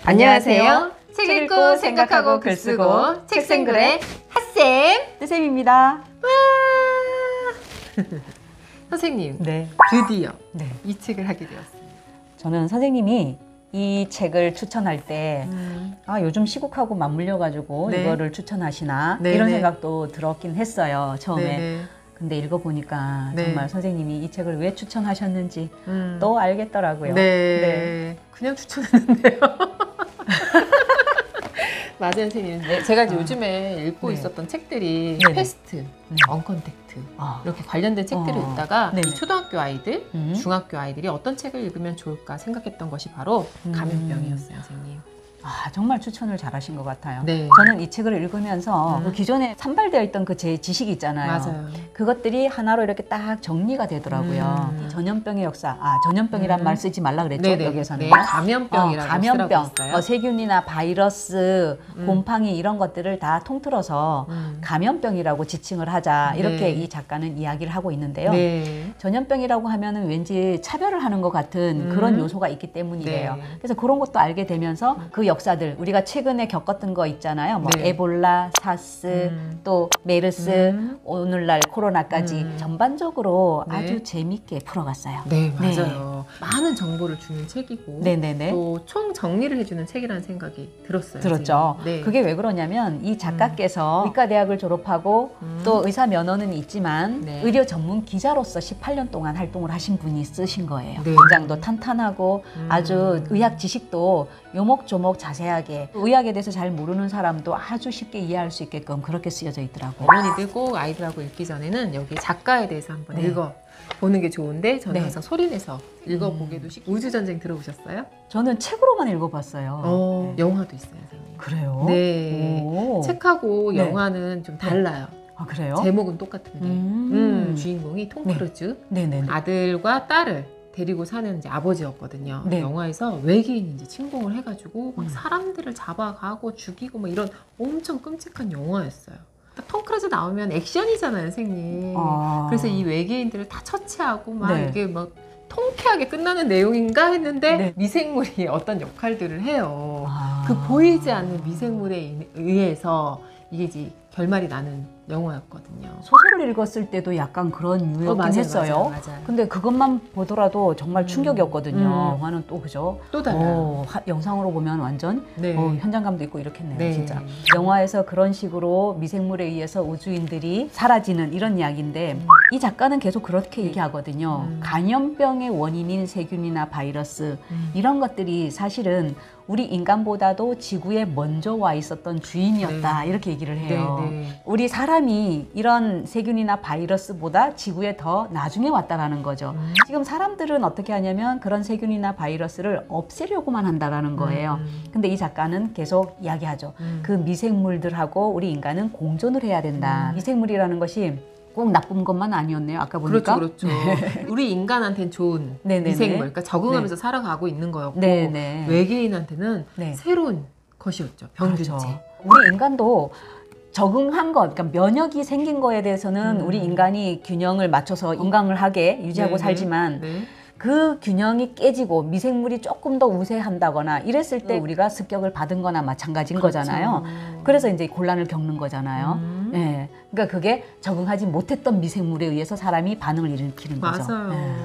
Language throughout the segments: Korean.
안녕하세요. 책 읽고 생각하고 글 쓰고 책생글의 핫쌤 뜨쌤입니다. 선생님, 네. 드디어 네. 이 책을 하게 되었습니다. 저는 선생님이 이 책을 추천할 때 요즘 시국하고 맞물려 가지고 네. 이거를 추천하시나 네, 이런 네. 생각도 들었긴 했어요, 처음에. 네네. 근데 읽어보니까 네. 정말 선생님이 이 책을 왜 추천하셨는지 또 알겠더라고요. 네. 그냥 추천했는데요. 맞아요, 선생님. 네, 제가 이제 요즘에 읽고 네. 있었던 책들이 네네. 패스트, 언컨택트 이렇게 관련된 책들을 읽다가 네네. 초등학교 아이들, 중학교 아이들이 어떤 책을 읽으면 좋을까 생각했던 것이 바로 감염병이었어요, 선생님. 정말 추천을 잘하신 것 같아요. 네. 저는 이 책을 읽으면서 그 기존에 산발되어 있던 그 제 지식이 있잖아요. 맞아요. 그것들이 하나로 이렇게 딱 정리가 되더라고요. 전염병의 역사, 전염병이란 말 쓰지 말라 그랬죠, 네네. 여기에서는. 네, 감염병이라고 감염병, 쓰라고 했어요. 세균이나 바이러스, 곰팡이 이런 것들을 다 통틀어서 감염병이라고 지칭을 하자, 이렇게 네. 이 작가는 이야기를 하고 있는데요. 네. 전염병이라고 하면은 왠지 차별을 하는 것 같은 그런 요소가 있기 때문이래요. 네. 그래서 그런 것도 알게 되면서 그 역사들, 우리가 최근에 겪었던 거 있잖아요. 뭐 네. 에볼라, 사스, 또 메르스, 오늘날 코로나까지 전반적으로 네. 아주 재밌게 풀어갔어요. 네, 맞아요. 많은 정보를 주는 책이고 네네네. 또 총 정리를 해주는 책이라는 생각이 들었어요. 들었죠. 선생님. 네. 그게 왜 그러냐면 이 작가께서 의과대학을 졸업하고 또 의사 면허는 있지만 네. 의료 전문 기자로서 18년 동안 활동을 하신 분이 쓰신 거예요. 네. 문장도 탄탄하고 아주 의학 지식도 요목조목 자세하게, 의학에 대해서 잘 모르는 사람도 아주 쉽게 이해할 수 있게끔 그렇게 쓰여져 있더라고요. 어머니들 꼭 아이들하고 읽기 전에는 여기 작가에 대해서 한번 네. 읽어보는 게 좋은데 저는 네. 항상 소리내서 읽어보기도 쉽고. 우주전쟁 들어보셨어요? 저는 책으로만 읽어봤어요. 네. 영화도 있어요, 선생님. 그래요? 네. 오. 책하고 네. 영화는 좀 달라요. 아, 그래요? 제목은 똑같은데 주인공이 톰 네. 크루즈, 네네네. 아들과 딸을 데리고 사는 이제 아버지였거든요. 네. 영화에서 외계인이 이제 침공을 해가지고 막 사람들을 잡아가고 죽이고 뭐 이런 엄청 끔찍한 영화였어요. 톰 크루즈 나오면 액션이잖아요, 선생님. 그래서 이 외계인들을 다 처치하고 막 네. 이게 막 통쾌하게 끝나는 내용인가 했는데 네. 미생물이 어떤 역할들을 해요. 그 보이지 않는 미생물에 의해서 이게 이제 결말이 나는 영화였거든요. 소설을 읽었을 때도 약간 그런 유였긴 맞아요, 했어요. 맞아요. 근데 그것만 보더라도 정말 충격이었거든요. 영화는 또 그죠? 또 달라요. 영상으로 보면 완전 네. 현장감도 있고 이렇겠네요, 네. 진짜. 영화에서 그런 식으로 미생물에 의해서 우주인들이 사라지는 이런 이야기인데 이 작가는 계속 그렇게 얘기하거든요. 감염병의 원인인 세균이나 바이러스 이런 것들이 사실은 우리 인간보다도 지구에 먼저 와 있었던 주인이었다, 이렇게 얘기를 해요. 네. 우리 사람이 이런 세균이나 바이러스보다 지구에 더 나중에 왔다라는 거죠. 지금 사람들은 어떻게 하냐면 그런 세균이나 바이러스를 없애려고만 한다라는 거예요. 근데 이 작가는 계속 이야기하죠. 그 미생물들하고 우리 인간은 공존을 해야 된다. 미생물이라는 것이 꼭 나쁜 것만 아니었네요. 아까 보니까. 그렇죠. 우리 인간한테는 좋은 네네네. 미생물, 그러니까 적응하면서 살아가고 있는 거였고 네네. 외계인한테는 네. 새로운 것이었죠. 병균체. 그렇죠. 우리 인간도 적응한 것, 그러니까 면역이 생긴 거에 대해서는 우리 인간이 균형을 맞춰서 건강하게 유지하고 네네. 살지만 네. 그 균형이 깨지고 미생물이 조금 더 우세한다거나 이랬을 때 우리가 습격을 받은 거나 마찬가지인 그렇죠. 거잖아요. 그래서 이제 곤란을 겪는 거잖아요. 예. 그러니까 그게 적응하지 못했던 미생물에 의해서 사람이 반응을 일으키는 거죠. 맞아요. 예.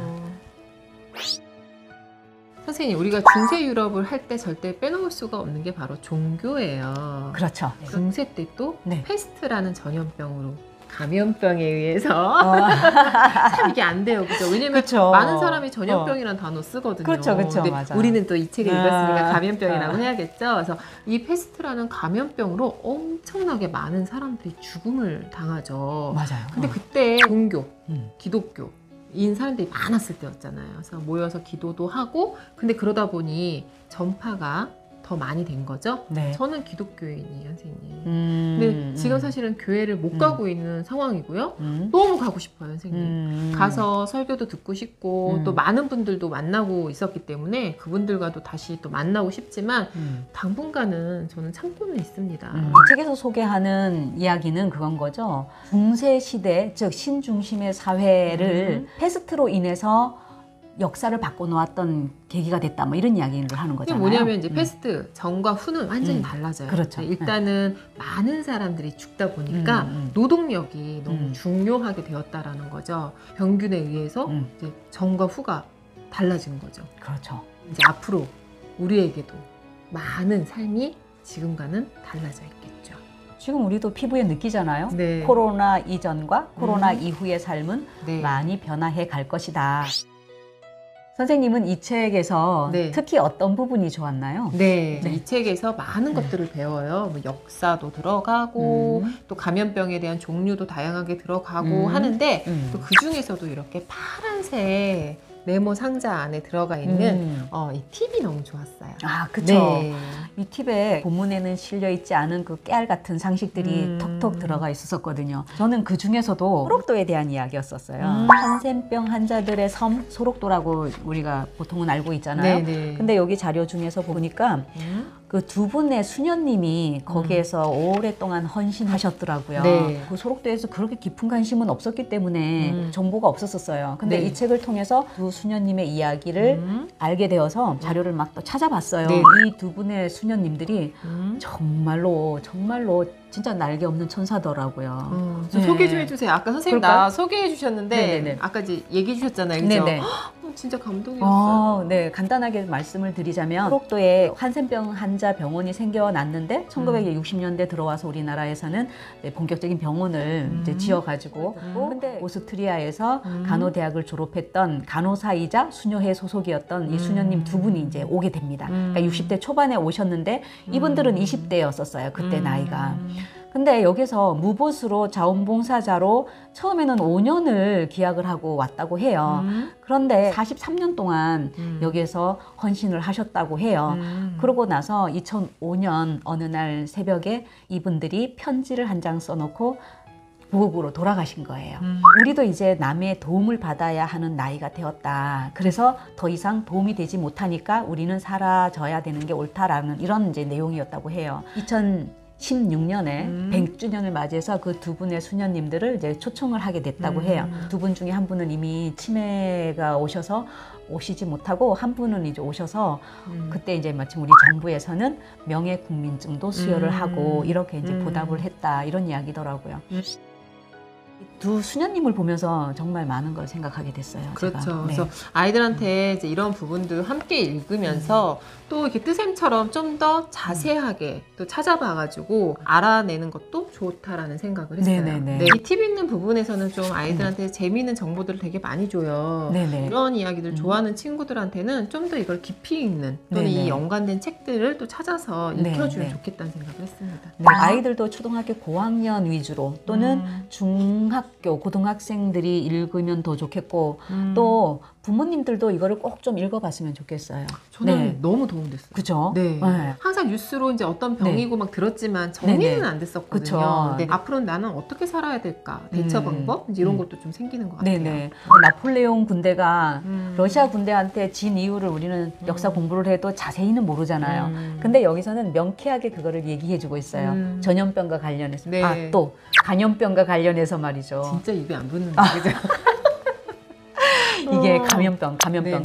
선생님, 우리가 중세 유럽을 할 때 절대 빼놓을 수가 없는 게 바로 종교예요. 그렇죠. 중세 때 또 네. 페스트라는 전염병으로 감염병에 의해서 참 이게 안 돼요, 그죠? 왜냐면 그쵸. 많은 사람이 전염병이라는 단어 쓰거든요. 그렇죠, 그렇죠, 근데 맞아요. 우리는 또 이 책을 읽었으니까 감염병이라고 해야겠죠. 그래서 이 페스트라는 감염병으로 엄청나게 많은 사람들이 죽음을 당하죠. 맞아요. 근데 그때 종교, 기독교인 사람들이 많았을 때였잖아요. 그래서 모여서 기도도 하고, 근데 그러다 보니 전파가 더 많이 된 거죠. 네. 저는 기독교인이에요, 선생님. 근데 지금 사실은 교회를 못 가고 있는 상황이고요. 너무 가고 싶어요, 선생님. 가서 설교도 듣고 싶고 또 많은 분들도 만나고 있었기 때문에 그분들과도 다시 또 만나고 싶지만 당분간은 저는 참고는 있습니다. 이 책에서 소개하는 이야기는 그건 거죠. 중세 시대, 즉 신중심의 사회를 패스트로 인해서 역사를 바꿔놓았던 계기가 됐다. 뭐 이런 이야기를 하는 이게 거잖아요. 뭐냐면 이제 패스트 전과 후는 완전히 달라져요. 그렇죠. 일단은 많은 사람들이 죽다 보니까 노동력이 너무 중요하게 되었다라는 거죠. 병균에 의해서 이제 전과 후가 달라진 거죠. 그렇죠. 이제 앞으로 우리에게도 많은 삶이 지금과는 달라져 있겠죠. 지금 우리도 피부에 느끼잖아요. 네. 코로나 이전과 코로나 이후의 삶은 네. 많이 변화해 갈 것이다. 선생님은 이 책에서 네. 특히 어떤 부분이 좋았나요? 네, 네. 이 책에서 많은 것들을 배워요. 뭐 역사도 들어가고 또 감염병에 대한 종류도 다양하게 들어가고 하는데 또 그 중에서도 이렇게 파란색 네모 상자 안에 들어가 있는 이 팁이 너무 좋았어요. 아, 그쵸. 네. 이 팁에 본문에는 실려있지 않은 그 깨알 같은 상식들이 톡톡 들어가 있었거든요. 저는 그 중에서도 소록도에 대한 이야기였었어요. 한센병 환자들의 섬 소록도라고 우리가 보통은 알고 있잖아요. 네네. 근데 여기 자료 중에서 보니까 그 두 분의 수녀님이 거기에서 오랫동안 헌신하셨더라고요. 네. 그 소록도에서 그렇게 깊은 관심은 없었기 때문에 정보가 없었었어요. 근데 네. 이 책을 통해서 두 수녀님의 이야기를 알게 되어서 자료를 막 또 찾아봤어요. 네. 이 두 분의 수녀님들이 정말로 진짜 날개 없는 천사더라고요. 좀 네. 소개 좀 해주세요. 아까 선생님 그럴까요? 나 소개해 주셨는데 네네네. 아까 이제 얘기해 주셨잖아요. 그죠? 네네. 진짜 감동이었어요. 네, 간단하게 말씀을 드리자면 소록도에 한센병 환자 병원이 생겨났는데 1960년대 들어와서 우리나라에서는 본격적인 병원을 이제 지어가지고 근데 오스트리아에서 간호대학을 졸업했던 간호사이자 수녀회 소속이었던 이 수녀님 두 분이 이제 오게 됩니다. 그러니까 60대 초반에 오셨는데 이분들은 20대였었어요. 그때 나이가. 근데 여기서 무보수로 자원봉사자로 처음에는 5년을 기약을 하고 왔다고 해요. 그런데 43년 동안 여기에서 헌신을 하셨다고 해요. 그러고 나서 2005년 어느 날 새벽에 이분들이 편지를 한 장 써놓고 고국으로 돌아가신 거예요. 우리도 이제 남의 도움을 받아야 하는 나이가 되었다. 그래서 더 이상 도움이 되지 못하니까 우리는 사라져야 되는 게 옳다라는 이런 이제 내용이었다고 해요. 2016년에 100주년을 맞이해서 그 두 분의 수녀님들을 이제 초청을 하게 됐다고 해요. 두 분 중에 한 분은 이미 치매가 오셔서 오시지 못하고 한 분은 이제 오셔서 그때 이제 마침 우리 정부에서는 명예국민증도 수여를 하고 이렇게 이제 보답을 했다 이런 이야기더라고요. 두 수녀님을 보면서 정말 많은 걸 생각하게 됐어요. 그렇죠. 제가. 네. 그래서 아이들한테 이제 이런 부분도 함께 읽으면서 또 이렇게 뜨샘처럼 좀 더 자세하게 또 찾아봐가지고 알아내는 것도 좋다라는 생각을 했어요. 네네네. 네, 이 팁 있는 부분에서는 좀 아이들한테 재미있는 정보들을 되게 많이 줘요. 네네. 이런 이야기들 좋아하는 친구들한테는 좀 더 이걸 깊이 읽는 또는 네네. 이 연관된 책들을 또 찾아서 네, 읽혀주면 네. 좋겠다는 생각을 했습니다. 네, 아이들도 초등학교 고학년 위주로 또는 중학교, 고등학생들이 읽으면 더 좋겠고 또 부모님들도 이거를 꼭 좀 읽어봤으면 좋겠어요. 저는 네. 너무 도움됐어요. 그죠? 네. 항상 뉴스로 이제 어떤 병이고 막 들었지만 정리는 네네. 안 됐었거든요. 그쵸. 근데 앞으로는 나는 어떻게 살아야 될까? 대처 방법? 이제 이런 것도 좀 생기는 것 같아요. 네네. 나폴레옹 군대가 러시아 군대한테 진 이유를 우리는 역사 공부를 해도 자세히는 모르잖아요. 근데 여기서는 명쾌하게 그거를 얘기해주고 있어요. 전염병과 관련해서. 네. 아, 또 감염병과 관련해서 말이죠. 진짜 입에 안 붙는다. 그죠? 이게 감염병. 네네네.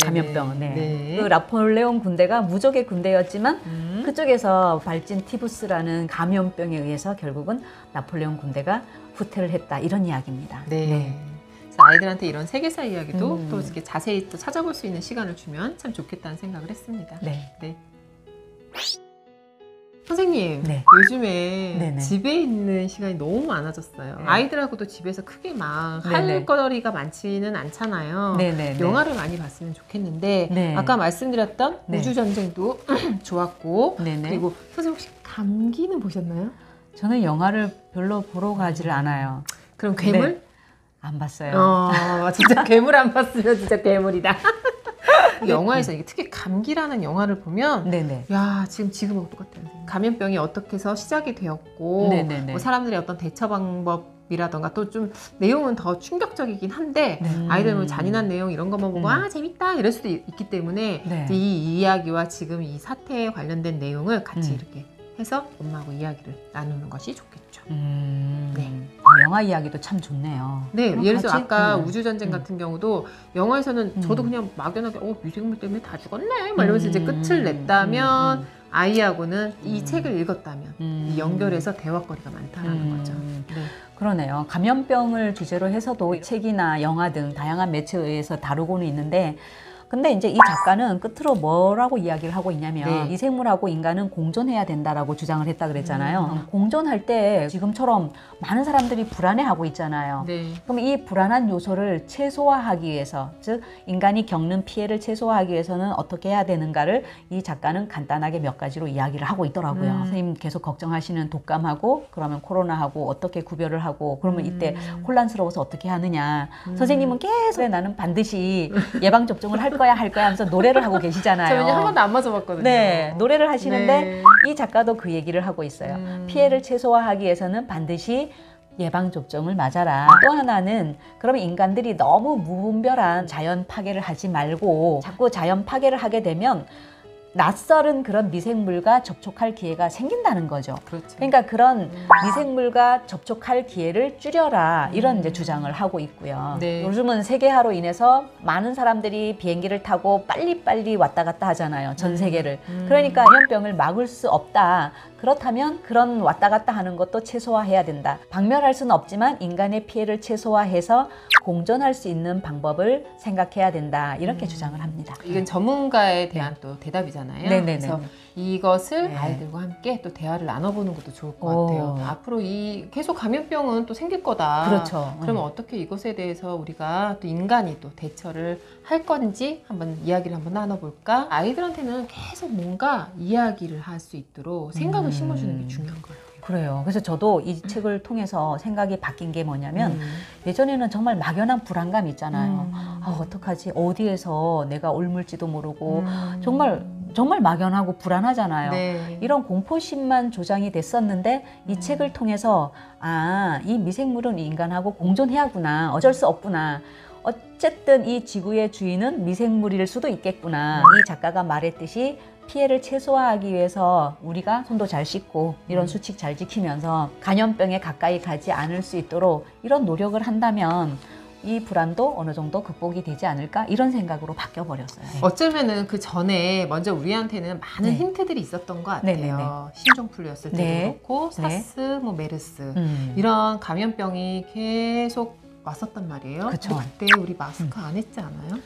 네. 네. 그 나폴레옹 군대가 무적의 군대였지만 그쪽에서 발진 티푸스라는 감염병에 의해서 결국은 나폴레옹 군대가 후퇴를 했다. 이런 이야기입니다. 네. 그래서 아이들한테 이런 세계사 이야기도 또 이렇게 자세히 또 찾아볼 수 있는 시간을 주면 참 좋겠다는 생각을 했습니다. 네. 네. 선생님, 네. 요즘에 네네. 집에 있는 시간이 너무 많아졌어요. 네. 아이들하고도 집에서 크게 막 할 네네. 거리가 많지는 않잖아요. 네네. 영화를 많이 봤으면 좋겠는데 네. 아까 말씀드렸던 네. 우주전쟁도 좋았고 네네. 그리고 선생님 혹시 감기는 보셨나요? 저는 영화를 별로 보러 가지를 않아요. 그럼 괴물? 네. 안 봤어요. 진짜 괴물 안 봤으면 진짜 괴물이다. 영화에서 이게 특히 감기라는 영화를 보면 네네. 야 지금하고 똑같아요. 감염병이 어떻게 해서 시작이 되었고 네네네. 뭐 사람들의 어떤 대처 방법이라던가 또 좀 내용은 더 충격적이긴 한데 아이들 뭐 잔인한 내용 이런 것만 보고 아 재밌다 이럴 수도 있기 때문에 네. 이제 이 이야기와 지금 이 사태에 관련된 내용을 같이 이렇게 해서 엄마하고 이야기를 나누는 것이 좋겠죠. 네. 영화 이야기도 참 좋네요. 네, 예를 들어 같이? 아까 우주전쟁 같은 경우도 영화에서는 저도 그냥 막연하게 미생물 때문에 다 죽었네 막 이러면서 이제 끝을 냈다면 아이하고는 이 책을 읽었다면 이 연결해서 대화거리가 많다라는 거죠. 네. 그러네요. 감염병을 주제로 해서도 책이나 영화 등 다양한 매체에 의해서 다루고는 있는데, 근데 이제 이 작가는 끝으로 뭐라고 이야기를 하고 있냐면 네. 미생물하고 인간은 공존해야 된다라고 주장을 했다 그랬잖아요. 공존할 때 지금처럼 많은 사람들이 불안해하고 있잖아요. 네. 그럼 이 불안한 요소를 최소화하기 위해서, 즉 인간이 겪는 피해를 최소화하기 위해서는 어떻게 해야 되는가를 이 작가는 간단하게 몇 가지로 이야기를 하고 있더라고요. 선생님 계속 걱정하시는 독감하고 그러면 코로나하고 어떻게 구별을 하고 그러면 이때 혼란스러워서 어떻게 하느냐. 선생님은 계속 나는 반드시 예방접종을 할 거야 하면서 노래를 하고 계시잖아요. 저 한 번도 안 맞아봤거든요. 네, 노래를 하시는데 네. 이 작가도 그 얘기를 하고 있어요. 피해를 최소화하기 위해서는 반드시 예방접종을 맞아라. 또 하나는 그러면 인간들이 너무 무분별한 자연 파괴를 하지 말고 자꾸 자연 파괴를 하게 되면 낯설은 그런 미생물과 접촉할 기회가 생긴다는 거죠. 그렇죠. 그러니까 그런 미생물과 접촉할 기회를 줄여라 이런 이제 주장을 하고 있고요. 네. 요즘은 세계화로 인해서 많은 사람들이 비행기를 타고 빨리빨리 왔다 갔다 하잖아요. 전 세계를. 그러니까 감염병을 막을 수 없다. 그렇다면 그런 왔다 갔다 하는 것도 최소화해야 된다. 박멸할 수는 없지만 인간의 피해를 최소화해서 공존할 수 있는 방법을 생각해야 된다. 이렇게 주장을 합니다. 이건 전문가에 대한 또 대답이잖아요. 네네네. 그래서 이것을 네. 아이들과 함께 또 대화를 나눠보는 것도 좋을 것 오. 같아요. 앞으로 이 계속 감염병은 또 생길 거다. 그렇죠. 그러면 어떻게 이것에 대해서 우리가 또 인간이 또 대처를 할 건지 한번 이야기를 한번 나눠볼까? 아이들한테는 계속 뭔가 이야기를 할 수 있도록 생각을 심어주는 게 중요한 것 같아요. 그래요. 그래서 저도 이 책을 통해서 생각이 바뀐 게 뭐냐면 예전에는 정말 막연한 불안감이 있잖아요. 어떡하지? 어디에서 내가 옮을지도 모르고 정말 막연하고 불안하잖아요. 네. 이런 공포심만 조장이 됐었는데 이 책을 통해서 이 미생물은 인간하고 공존해야구나. 어쩔 수 없구나. 어쨌든 이 지구의 주인은 미생물일 수도 있겠구나. 이 작가가 말했듯이 피해를 최소화하기 위해서 우리가 손도 잘 씻고 이런 수칙 잘 지키면서 감염병에 가까이 가지 않을 수 있도록 이런 노력을 한다면 이 불안도 어느 정도 극복이 되지 않을까 이런 생각으로 바뀌어버렸어요. 어쩌면은 그 전에 먼저 우리한테는 많은 네. 힌트들이 있었던 것 같아요. 네네네. 신종플루였을 때도 네. 그렇고 네. 사스, 뭐 메르스 이런 감염병이 계속 왔었단 말이에요. 그쵸. 근데 그때 우리 마스크 안 했지 않아요?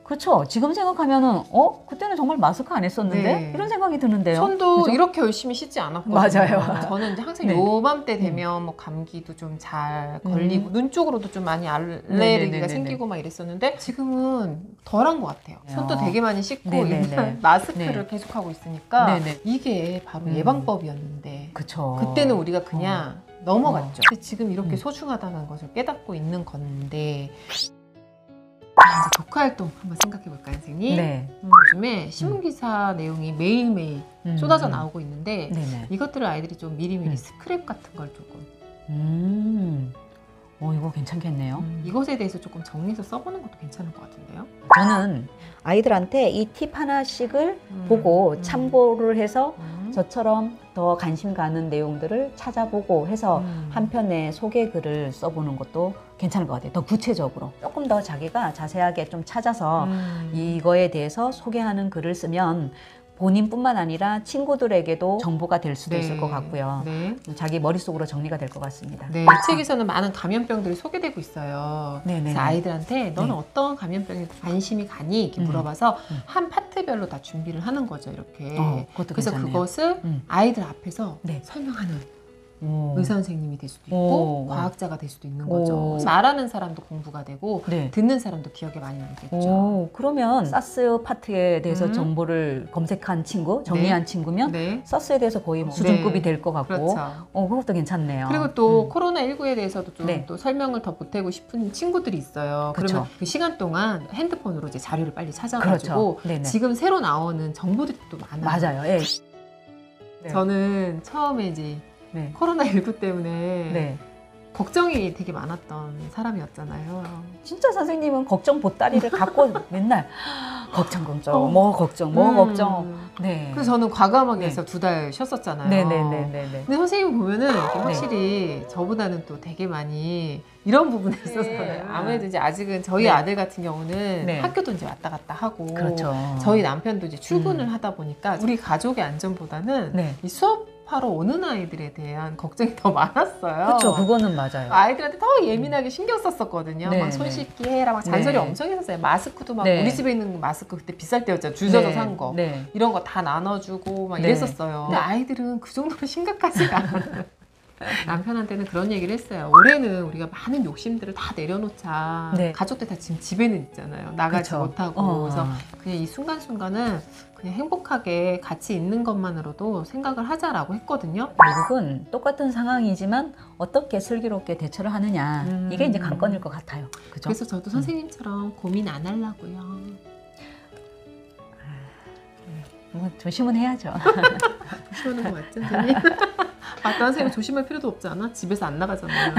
그렇죠. 지금 생각하면은 그때는 정말 마스크 안 했었는데 네. 이런 생각이 드는데요. 손도 그죠? 이렇게 열심히 씻지 않았거든요. 맞아요. 저는 이제 항상 네. 요맘때 되면 뭐 감기도 좀 잘 걸리고 눈 쪽으로도 좀 많이 알레르기가 네네네네네. 생기고 막 이랬었는데 지금은 덜한 것 같아요. 손도 되게 많이 씻고 네네네. 일단 마스크를 네. 계속 하고 있으니까 네네. 이게 바로 예방법이었는데 그쵸. 그때는 우리가 그냥 넘어갔죠. 근데 지금 이렇게 소중하다는 것을 깨닫고 있는 건데 이제 독후 활동 한번 생각해 볼까요, 선생님? 네. 요즘에 신문기사 내용이 매일매일 쏟아져 나오고 있는데 네네. 이것들을 아이들이 좀 미리미리 스크랩 같은 걸 조금 이거 괜찮겠네요. 이것에 대해서 조금 정리해서 써보는 것도 괜찮을 것 같은데요. 저는 아이들한테 이 팁 하나씩을 보고 참고를 해서 저처럼 더 관심 가는 내용들을 찾아보고 해서 한 편의 소개 글을 써보는 것도 괜찮을 것 같아요. 더 구체적으로 조금 더 자기가 자세하게 좀 찾아서 이거에 대해서 소개하는 글을 쓰면 본인뿐만 아니라 친구들에게도 정보가 될 수도 네. 있을 것 같고요. 네. 자기 머릿속으로 정리가 될 것 같습니다. 네. 이 책에서는 많은 감염병들이 소개되고 있어요. 네네. 그래서 아이들한테 너는 네. 어떤 감염병에 관심이 가니? 이렇게 물어봐서 한 파트별로 다 준비를 하는 거죠. 이렇게. 그것도 그래서 괜찮네요. 그것을 아이들 앞에서 네. 설명하는 오. 의사 선생님이 될 수도 있고 오. 과학자가 될 수도 있는 오. 거죠. 말하는 사람도 공부가 되고 네. 듣는 사람도 기억에 많이 남겠죠. 오, 그러면 사스 파트에 대해서 정보를 검색한 친구, 정리한 친구면 네. 사스에 대해서 거의 뭐 네. 수준급이 될 것 같고 그렇죠. 그것도 괜찮네요. 그리고 또 코로나19에 대해서도 좀 네. 또 설명을 더 보태고 싶은 친구들이 있어요. 그쵸. 그러면 그 시간 동안 핸드폰으로 이제 자료를 빨리 찾아가지고 그렇죠. 네네. 지금 새로 나오는 정보들이 또 많아요. 맞아요. 예. 네. 저는 처음에 이제 네. 코로나19 때문에 네. 걱정이 되게 많았던 사람이었잖아요. 진짜 선생님은 걱정 보따리를 갖고 맨날 걱정, 어. 뭐 걱정. 네. 그래서 저는 과감하게 네. 해서 2달 쉬었었잖아요. 네네네네. 근데 선생님 보면은 이렇게 확실히 저보다는 또 되게 많이 이런 부분에 있어서는 아무래도 이제 아직은 저희 네. 아들 같은 경우는 네. 학교도 이제 왔다 갔다 하고 그렇죠. 저희 남편도 이제 출근을 하다 보니까 우리 가족의 안전보다는 네. 이 수업하러 오는 아이들에 대한 걱정이 더 많았어요. 그렇죠. 그거는 맞아요. 아이들한테 더 예민하게 신경 썼었거든요. 네, 막 손 씻기 해라, 막 잔소리 네. 엄청 했었어요. 마스크도 막 네. 우리 집에 있는 마스크 그때 비쌀 때였잖아요. 줄 서서 네. 산 거. 네. 이런 거 다 나눠주고 막 네. 이랬었어요. 네. 근데 아이들은 그 정도로 심각하지가 않아요. 남편한테는 그런 얘기를 했어요. 올해는 우리가 많은 욕심들을 다 내려놓자. 네. 가족들 다 지금 집에는 있잖아요. 나가지 그쵸. 못하고. 그래서 그냥 이 순간순간은 그냥 행복하게 같이 있는 것만으로도 생각을 하자라고 했거든요. 결국은 똑같은 상황이지만 어떻게 슬기롭게 대처를 하느냐 이게 이제 관건일 것 같아요. 그죠? 그래서 저도 선생님처럼 고민 안 하려고요. 뭐 조심은 해야죠. 조심하는 거 맞죠, 선생님? 맞다, 선생님 조심할 필요도 없지 않아? 집에서 안 나가잖아요.